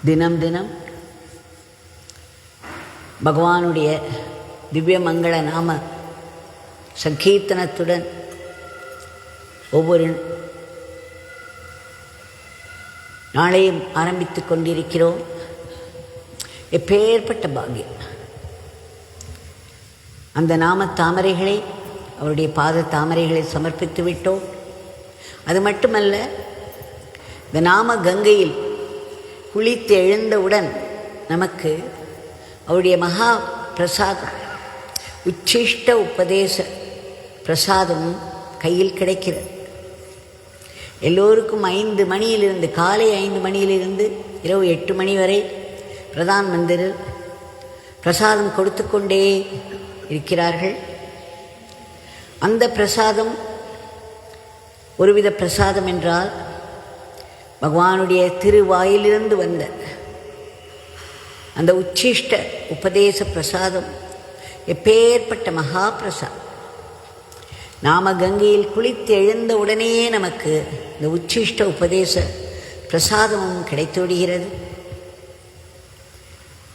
தினம் தினம் பகவானுடைய திவ்ய மங்கள நாம சங்கீர்த்தனத்துடன் ஒவ்வொரு நாளையும் ஆரம்பித்துக் கொண்டிருக்கிறோம். எப்பேற்பட்ட பாக்கியம்! அந்த நாம தாமரைகளை, அவருடைய பாத தாமரைகளை சமர்ப்பித்து விட்டோம். அது மட்டுமல்ல, இந்த நாம கங்கையில் குளித்து எழுந்தவுடன் நமக்கு அவருடைய மகா பிரசாதம், உச்சிஷ்ட உபதேச பிரசாதமும் கையில் கிடைக்கிறது. எல்லோருக்கும் 5 மணியிலிருந்து, காலை 5 மணியிலிருந்து இரவு 8 மணி வரை பிரதான் மந்திரில் பிரசாதம் கொடுத்து கொண்டே இருக்கிறார்கள். அந்த பிரசாதம் ஒருவித பிரசாதம் என்றால், பகவானுடைய திருவாயிலிருந்து வந்த அந்த உச்சிஷ்ட உபதேச பிரசாதம் எப்பேற்பட்ட மகா பிரசாதம்! நாம கங்கையில் குளித்து எழுந்த உடனேயே நமக்கு இந்த உச்சிஷ்ட உபதேச பிரசாதமும் கிடைத்து விடுகிறது.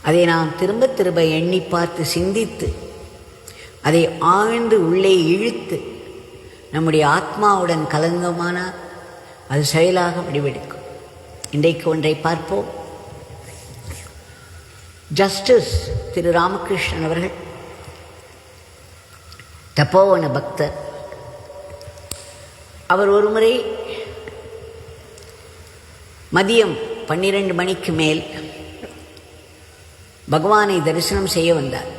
அதை நாம் திரும்ப திரும்ப எண்ணி பார்த்து சிந்தித்து அதை ஆழ்ந்து உள்ளே இழுத்து நம்முடைய ஆத்மாவுடன் கலங்கமானால் அது செயலாக வடிவெடுக்கும். இன்றைக்கு ஒன்றை பார்ப்போம். ஜஸ்டிஸ் திரு ராமகிருஷ்ணன் அவர்கள் தபோவன பக்தர். அவர் ஒருமுறை மதியம் 12 மணிக்கு மேல் பகவானை தரிசனம் செய்ய வந்தார்.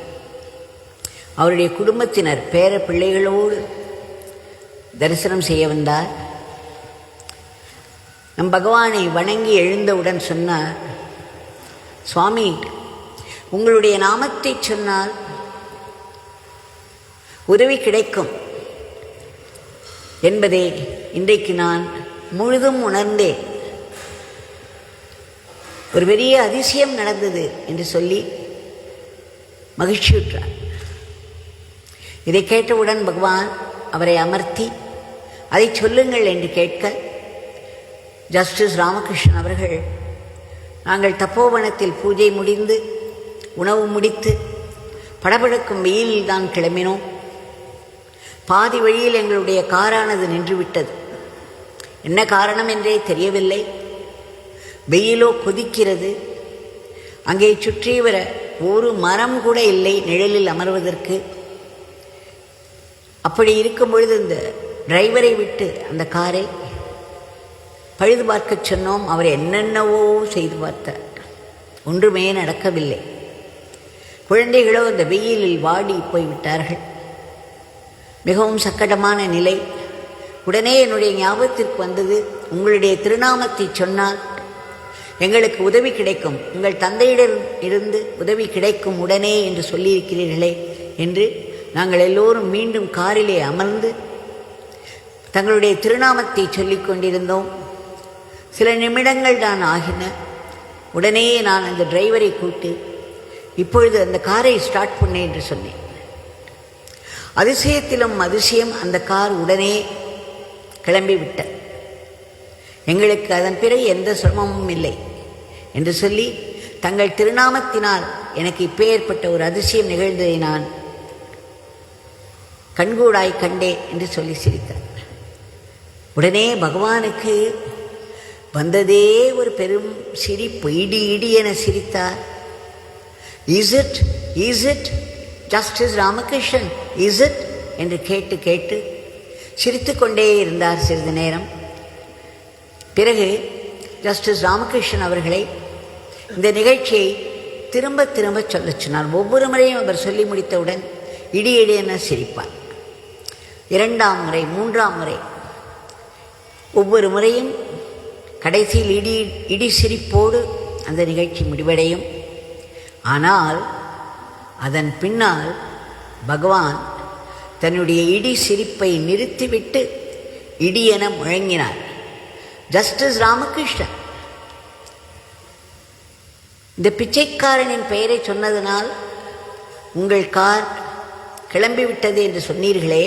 அவருடைய குடும்பத்தினர் பேர பிள்ளைகளோடு தரிசனம் செய்ய வந்தார். நம் பகவானை வணங்கி எழுந்தவுடன் சொன்னார், சுவாமி, உங்களுடைய நாமத்தை சொன்னால் உதவி கிடைக்கும் என்பதை இன்றைக்கு நான் முழுதும் உணர்ந்தேன். ஒரு பெரிய அதிசயம் நடந்தது என்று சொல்லி மகிழ்ச்சியுற்றார். இதை கேட்டவுடன் பகவான் அவரை அமர்த்தி அதை சொல்லுங்கள் என்று கேட்க, ஜஸ்டிஸ் ராமகிருஷ்ணன் அவர்கள், நாங்கள் தப்போவனத்தில் பூஜை முடிந்து உணவு முடித்து படபடக்கும் வெயிலில் தான் கிளம்பினோம். பாதி வழியில் எங்களுடைய காரானது நின்றுவிட்டது. என்ன காரணம் என்றே தெரியவில்லை. வெயிலோ கொதிக்கிறது. அங்கே சுற்றி வர ஒரு மரம் கூட இல்லை நிழலில் அமர்வதற்கு. அப்படி இருக்கும் பொழுது இந்த டிரைவரை விட்டு அந்த காரை பழுது பார்க்க சொன்னோம். அவர் என்னென்னவோ செய்து பார்த்தார். ஒன்றுமே நடக்கவில்லை. குழந்தைகளோ அந்த வெயிலில் வாடி போய்விட்டார்கள். மிகவும் சங்கடமான நிலை. உடனே என்னுடைய ஞாபகத்திற்கு வந்தது, உங்களுடைய திருநாமத்தை சொன்னால் எங்களுக்கு உதவி கிடைக்கும், உங்கள் தந்தையிடம் இருந்து உதவி கிடைக்கும் உடனே என்று சொல்லியிருக்கிறீர்களே என்று நாங்கள் எல்லோரும் மீண்டும் காரிலே அமர்ந்து தங்களுடைய திருநாமத்தை சொல்லிக் கொண்டிருந்தோம். சில நிமிடங்கள் தான் ஆகின. உடனே நான் அந்த டிரைவரை கூட்டி, இப்பொழுது அந்த காரை ஸ்டார்ட் பண்ணேன் என்று சொன்னேன். அதிசயத்திலும் அதிசயம், அந்த கார் உடனே கிளம்பிவிட்ட. எங்களுக்கு அதன் பிறகு எந்த சிரமமும் இல்லை என்று சொல்லி, தங்கள் திருநாமத்தினால் எனக்கு இப்பேற்பட்ட ஒரு அதிசயம் நிகழ்ந்ததை நான் கண்கூடாய் கண்டேன் என்று சொல்லி சிரித்தார். உடனே பகவானுக்கு வந்ததே ஒரு பெரும் சிரிப்பு. இடி இடி என சிரித்தார். Is it justice Ramakrishnan, is it என்று கேட்டு கேட்டு சிரித்து கொண்டே இருந்தார் சிறிது நேரம். பிறகு ஜஸ்டிஸ் ராமகிருஷ்ணன் அவர்களை இந்த நிகழ்ச்சியை திரும்ப திரும்ப சொல்ல சொன்னார். ஒவ்வொரு முறையும் அவர் சொல்லி முடித்தவுடன் இடி இடி என சிரிப்பார். 2ஆம் முறை, 3ஆம் முறை, ஒவ்வொரு முறையும் கடைசியில் இடி சிரிப்போடு அந்த நிகழ்ச்சி முடிவடையும். ஆனால் அதன் பின்னால் பகவான் தன்னுடைய இடி சிரிப்பை நிறுத்திவிட்டு இடி என முழங்கினார். ஜஸ்டிஸ் ராமகிருஷ்ணன், இந்த பிச்சைக்காரனின் பெயரை சொன்னதனால் உங்கள் கார் கிளம்பிவிட்டது என்று சொன்னீர்களே,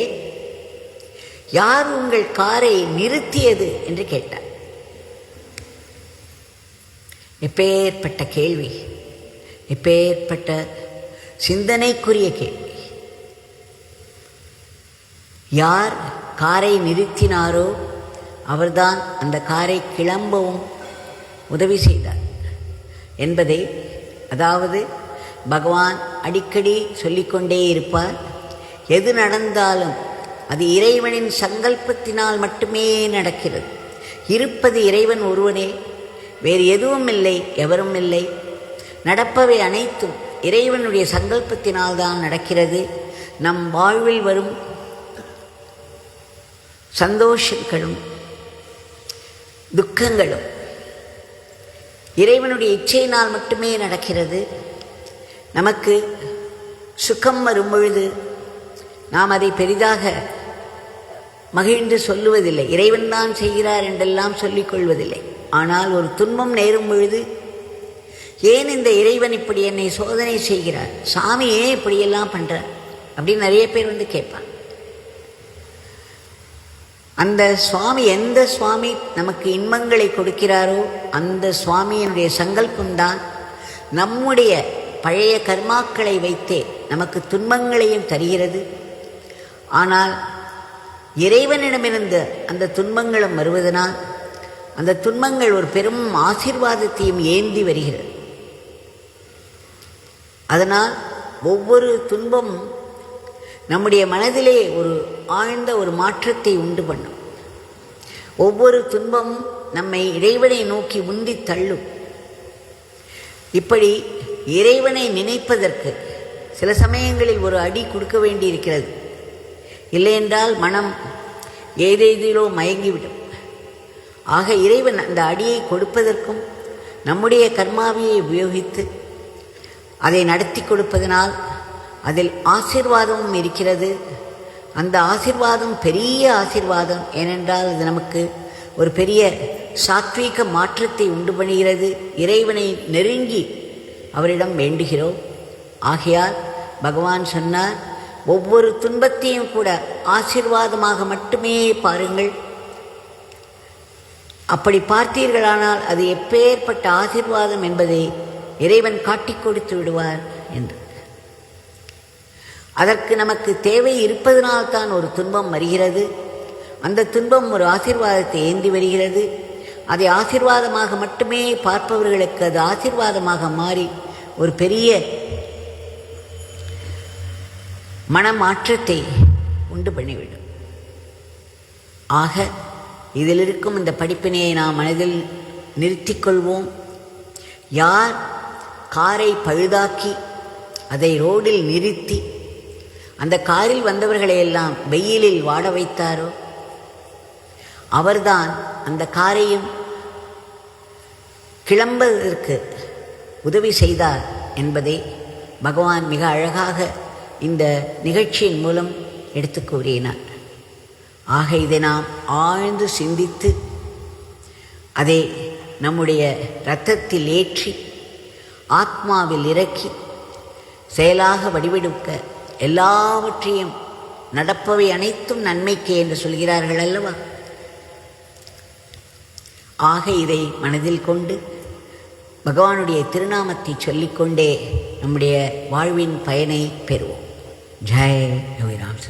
யார் உங்கள் காரை நிறுத்தியது என்று கேட்டார். எப்பேற்பட்ட கேள்வி, எப்பேற்பட்ட சிந்தனைக்குரிய கேள்வி. யார் காரை நிறுத்தினாரோ அவர்தான் அந்த காரை கிளம்பவும் உதவி செய்தார் என்பதை, அதாவது பகவான் அடிக்கடி சொல்லிக்கொண்டே இருப்பார், எது நடந்தாலும் அது இறைவனின் சங்கல்பத்தினால் மட்டுமே நடக்கிறது. இருப்பது இறைவன் ஒருவனே, வேறு எதுவும் இல்லை, எவரும் இல்லை. நடப்பவை அனைத்தும் இறைவனுடைய சங்கல்பத்தினால்தான் நடக்கிறது. நம் வாழ்வில் வரும் சந்தோஷங்களும் துக்கங்களும் இறைவனுடைய இச்சையினால் மட்டுமே நடக்கிறது. நமக்கு சுகம் வரும் பொழுது நாம் அதை பெரிதாக மகிழ்ந்து சொல்லுவதில்லை, இறைவன் தான் செய்கிறார் என்றெல்லாம் சொல்லிக் கொள்வதில்லை. ஆனால் ஒரு துன்பம் நேரும் பொழுது, ஏன் இந்த இறைவன் இப்படி என்னை சோதனை செய்கிறார், சாமி ஏன் இப்படியெல்லாம் பண்ணுறார் அப்படின்னு நிறைய பேர் வந்து கேட்பாங்க. அந்த சுவாமி, எந்த சுவாமி நமக்கு இன்பங்களை கொடுக்கிறாரோ அந்த சுவாமியினுடைய சங்கல்பம்தான் நம்முடைய பழைய கர்மாக்களை வைத்தே நமக்கு துன்பங்களையும் தருகிறது. ஆனால் இறைவனிடமிருந்து அந்த துன்பங்களும் வருவதனால் அந்த துன்பங்கள் ஒரு பெரும் ஆசீர்வாதத்தையும் ஏந்தி வருகிறது. அதனால் ஒவ்வொரு துன்பம் நம்முடைய மனதிலே ஒரு ஆழ்ந்த ஒரு மாற்றத்தை உண்டு பண்ணும். ஒவ்வொரு துன்பமும் நம்மை இறைவனை நோக்கி உந்தி தள்ளும். இப்படி இறைவனை நினைப்பதற்கு சில சமயங்களில் ஒரு அடி கொடுக்க வேண்டியிருக்கிறது. இல்லையென்றால் மனம் ஏதேதிலோ மயங்கிவிடும். ஆக இறைவன் அந்த அடியை கொடுப்பதற்கும் நம்முடைய கர்மாவியை உபயோகித்து அதை நடத்தி கொடுப்பதனால் அதில் ஆசீர்வாதமும் இருக்கிறது. அந்த ஆசீர்வாதம் பெரிய ஆசீர்வாதம். ஏனென்றால் அது நமக்கு ஒரு பெரிய சாத்வீக மாற்றத்தை உண்டு பண்ணுகிறது. இறைவனை நெருங்கி அவரிடம் வேண்டுகிறோம். ஆகையால் பகவான் சொன்னார், ஒவ்வொரு துன்பத்தையும் கூட ஆசீர்வாதமாக மட்டுமே பாருங்கள். அப்படி பார்த்தீர்களானால் அது எப்பேற்பட்ட ஆசீர்வாதம் என்பதை இறைவன் காட்டிக் கொடுத்து விடுவார் என்று. அதற்கு நமக்கு தேவை இருப்பதனால்தான் ஒரு துன்பம் வருகிறது. அந்த துன்பம் ஒரு ஆசீர்வாதத்தை ஏந்தி வருகிறது. அதை ஆசீர்வாதமாக மட்டுமே பார்ப்பவர்களுக்கு அது ஆசீர்வாதமாக மாறி ஒரு பெரிய மனமாற்றத்தை உண்டு பண்ணிவிடும். ஆக இதில் இருக்கும் இந்த படிப்பினையை நாம் மனதில் நிறுத்திக் கொள்வோம். யார் காரை பழுதாக்கி அதை ரோடில் நிறுத்தி அந்த காரில் வந்தவர்களையெல்லாம் வெயிலில் வாட வைத்தாரோ அவர்தான் அந்த காரையும் கிளம்புவதற்கு உதவி செய்தார் என்பதை பகவான் மிக அழகாக இந்த நிகழ்ச்சியின் மூலம் எடுத்து கூறினார். ஆக இதை நாம் ஆழ்ந்து சிந்தித்து அதை நம்முடைய இரத்தத்தில் ஏற்றி ஆத்மாவில் இறக்கி செயலாக வடிவெடுக்க, எல்லாவற்றையும் நடப்பவை அனைத்தும் நன்மைக்கே என்று சொல்கிறார்கள் அல்லவா? ஆக இதை மனதில் கொண்டு பகவானுடைய திருநாமத்தை சொல்லிக்கொண்டே நம்முடைய வாழ்வின் பயனை பெறுவோம். ஜெய் யோகிராம்.